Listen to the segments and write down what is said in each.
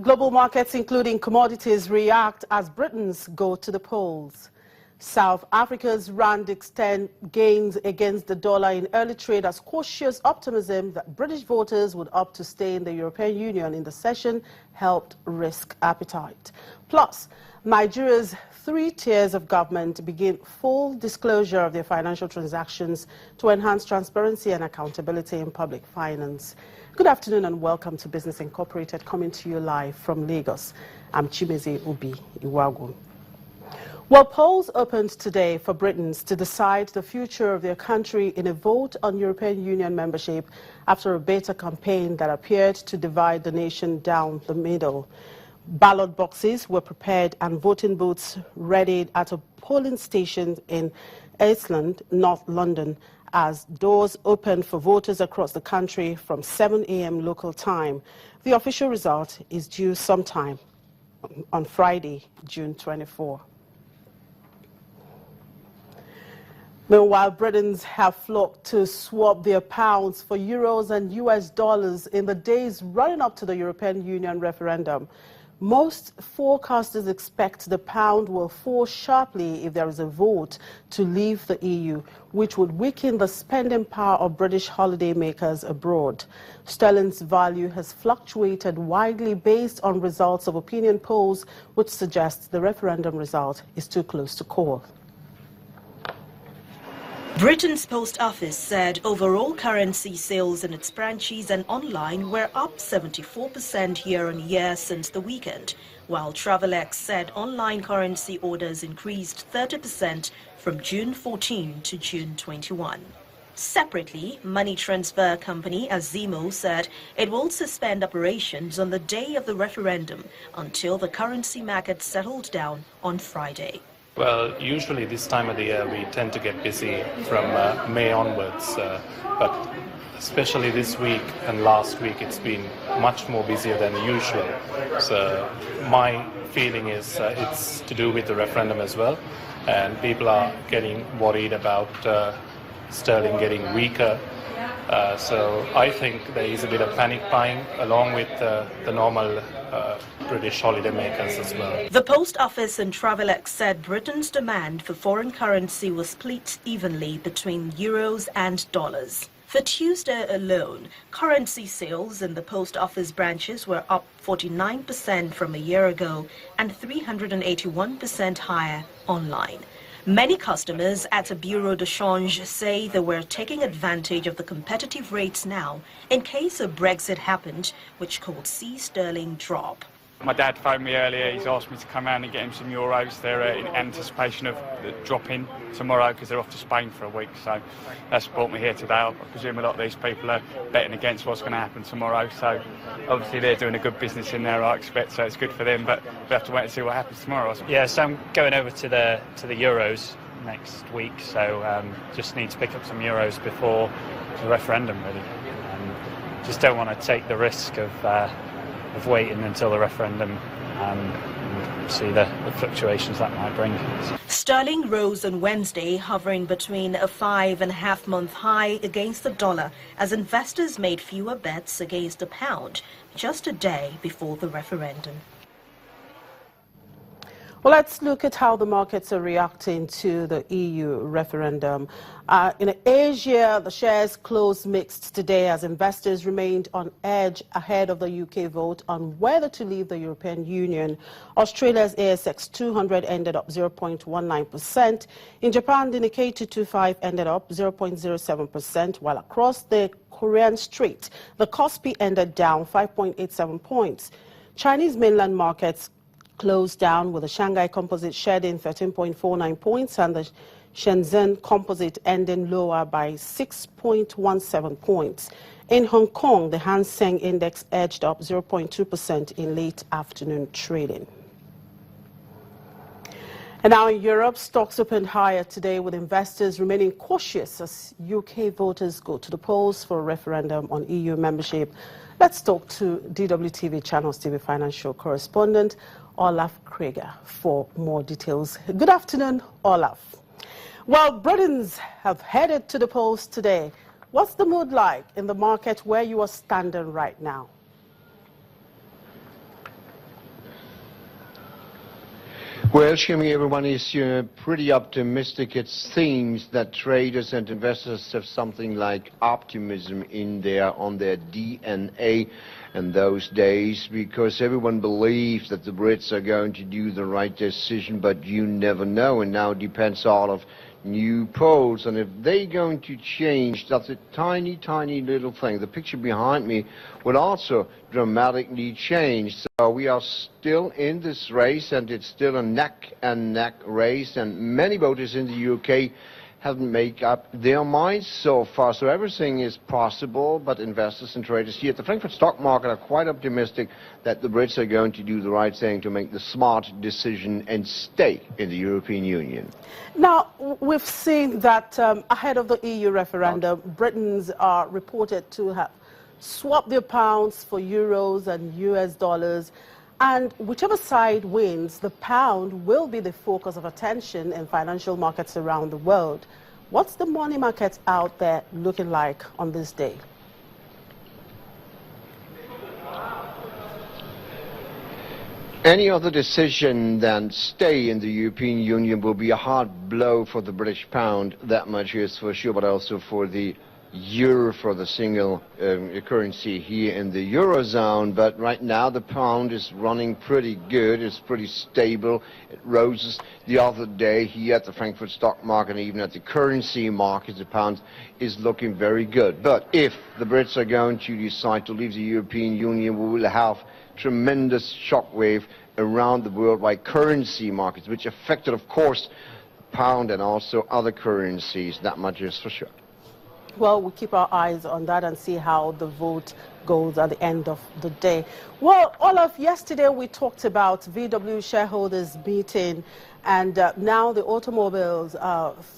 Global markets, including commodities, react as Britons go to the polls. South Africa's rand extend gains against the dollar in early trade as cautious optimism that British voters would opt to stay in the European Union in the session helped risk appetite. Plus, Nigeria's 3 tiers of government begin full disclosure of their financial transactions to enhance transparency and accountability in public finance. Good afternoon and welcome to Business Incorporated, coming to you live from Lagos. I'm Chimeze Obi Iwagu. Well, polls opened today for Britons to decide the future of their country in a vote on European Union membership after a bitter campaign that appeared to divide the nation down the middle. Ballot boxes were prepared and voting booths readied at a polling station in Iceland, North London, as doors opened for voters across the country from 7 a.m. local time. The official result is due sometime on Friday, June 24. Meanwhile, Britons have flocked to swap their pounds for euros and US dollars in the days running up to the European Union referendum. Most forecasters expect the pound will fall sharply if there is a vote to leave the EU, which would weaken the spending power of British holidaymakers abroad. Sterling's value has fluctuated widely based on results of opinion polls, which suggests the referendum result is too close to call. Britain's Post Office said overall currency sales in its branches and online were up 74% year-on-year since the weekend, while Travelex said online currency orders increased 30% from June 14 to June 21. Separately, money transfer company Azimo said it will suspend operations on the day of the referendum until the currency market settled down on Friday. Well, usually this time of the year we tend to get busy from May onwards, but especially this week and last week it's been much more busier than usual. So my feeling is it's to do with the referendum as well, and people are getting worried about sterling getting weaker. So I think there is a bit of panic buying along with the normal British holidaymakers as well. The Post Office and Travelex said Britain's demand for foreign currency was split evenly between euros and dollars. For Tuesday alone, currency sales in the Post Office branches were up 49% from a year ago and 381% higher online. Many customers at a bureau de change say they were taking advantage of the competitive rates now in case a Brexit happened, which could see sterling drop. My dad phoned me earlier. He's asked me to come round and get him some euros. They're in anticipation of the dropping tomorrow because they're off to Spain for a week. So that's brought me here today. I presume a lot of these people are betting against what's going to happen tomorrow. So obviously they're doing a good business in there, I expect. So it's good for them. But we have to wait and see what happens tomorrow. Yeah, so I'm going over to the Euros next week. So just need to pick up some euros before the referendum, really. Just don't want to take the risk of waiting until the referendum and see the fluctuations that might bring. Sterling rose on Wednesday, hovering between a 5.5-month high against the dollar as investors made fewer bets against the pound just a day before the referendum. Well, let's look at how the markets are reacting to the EU referendum. In Asia, the shares closed mixed today as investors remained on edge ahead of the UK vote on whether to leave the European Union. Australia's ASX 200 ended up 0.19%. In Japan, the Nikkei 225 ended up 0.07%, while across the Korean Strait, the Kospi ended down 5.87 points. Chinese mainland markets closed down with the Shanghai Composite shedding 13.49 points and the Shenzhen Composite ending lower by 6.17 points. In Hong Kong, the Hang Seng Index edged up 0.2% in late afternoon trading. And now in Europe, stocks opened higher today with investors remaining cautious as UK voters go to the polls for a referendum on EU membership. Let's talk to DWTV Channels TV financial correspondent Olaf Krieger for more details. Good afternoon, Olaf. Well, Britons have headed to the polls today. What's the mood like in the market where you are standing right now? Well, Shimi, everyone is pretty optimistic. It seems that traders and investors have something like optimism on their DNA in those days, because everyone believes that the Brits are going to do the right decision, but you never know, and now it depends all of new polls, and if they're going to change, that's a tiny, tiny little thing. The picture behind me will also dramatically change. So we are still in this race, and it's still a neck-and-neck race, and many voters in the UK haven't made up their minds so far. So everything is possible, but investors and traders here at the Frankfurt stock market are quite optimistic that the Brits are going to do the right thing to make the smart decision and stay in the European Union. Now, we've seen that ahead of the EU referendum, Britons are reported to have swapped their pounds for euros and US dollars. And whichever side wins, the pound will be the focus of attention in financial markets around the world. What's the money market out there looking like on this day? Any other decision than stay in the European Union will be a hard blow for the British pound, that much is for sure, but also for the euro, for the single currency here in the Eurozone. But right now the pound is running pretty good, it's pretty stable. It rose the other day here at the Frankfurt stock market, and even at the currency market the pound is looking very good. But if the Brits are going to decide to leave the European Union, we will have tremendous shockwave around the worldwide currency markets, which affected, of course, the pound and also other currencies, that much is for sure. Well, we'll keep our eyes on that and see how the vote goes at the end of the day. Well, Olaf, yesterday we talked about VW shareholders meeting, and now the automobiles,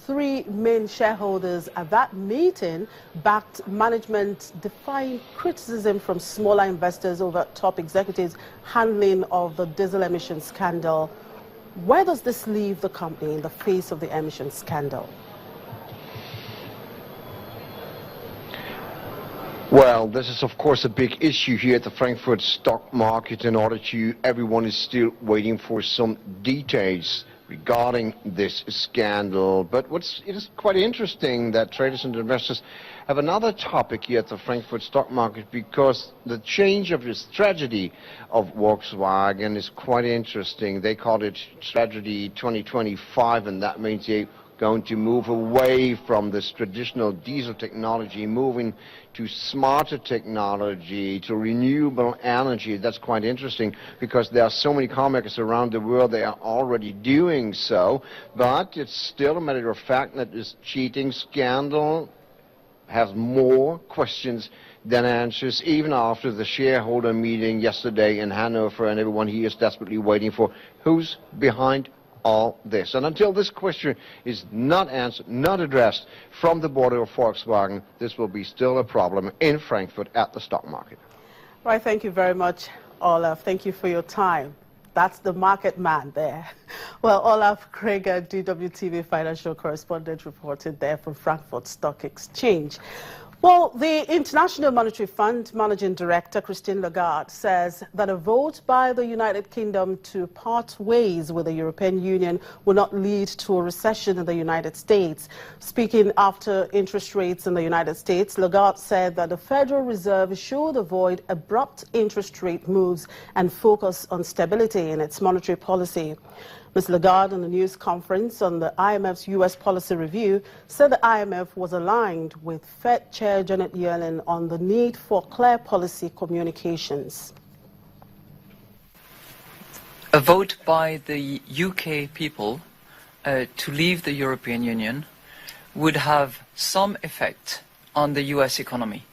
three main shareholders at that meeting backed management defying criticism from smaller investors over top executives' handling of the diesel emission scandal. Where does this leave the company in the face of the emission scandal? Well, this is of course a big issue here at the Frankfurt stock market. Everyone is still waiting for some details regarding this scandal. But it is quite interesting that traders and investors have another topic here at the Frankfurt stock market, because the change of this strategy of Volkswagen is quite interesting. They call it Strategy 2025, and that means they're going to move away from this traditional diesel technology, moving to smarter technology, to renewable energy. That's quite interesting, because there are so many car makers around the world, they are already doing so. But it's still a matter of fact that this cheating scandal has more questions than answers, even after the shareholder meeting yesterday in Hanover, and everyone here is desperately waiting for who's behind all this. And until this question is not answered, not addressed from the board of Volkswagen, this will be still a problem in Frankfurt at the stock market. Right, thank you very much, Olaf. Thank you for your time. That's the market man there. Well, Olaf Krieger, DWTV financial correspondent, reported there from Frankfurt Stock Exchange. Well, the International Monetary Fund Managing Director, Christine Lagarde, says that a vote by the United Kingdom to part ways with the European Union will not lead to a recession in the United States. Speaking after interest rates in the United States, Lagarde said that the Federal Reserve should avoid abrupt interest rate moves and focus on stability in its monetary policy. Ms. Lagarde, in a news conference on the IMF's U.S. policy review, said the IMF was aligned with Fed Chair Janet Yellen on the need for clear policy communications. A vote by the UK people to leave the European Union would have some effect on the US economy.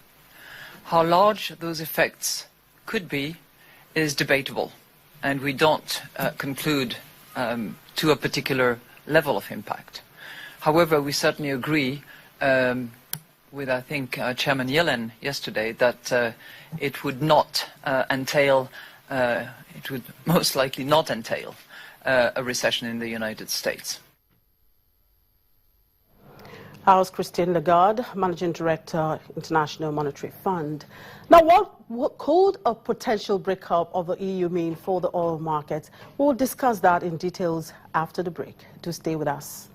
How large those effects could be is debatable, and we don't conclude to a particular level of impact. However, we certainly agree with, I think, Chairman Yellen yesterday that it would not entail, it would most likely not entail a recession in the United States. How's Christine Lagarde, Managing Director, International Monetary Fund. Now, what could a potential breakup of the EU mean for the oil market? We'll discuss that in details after the break. Do stay with us.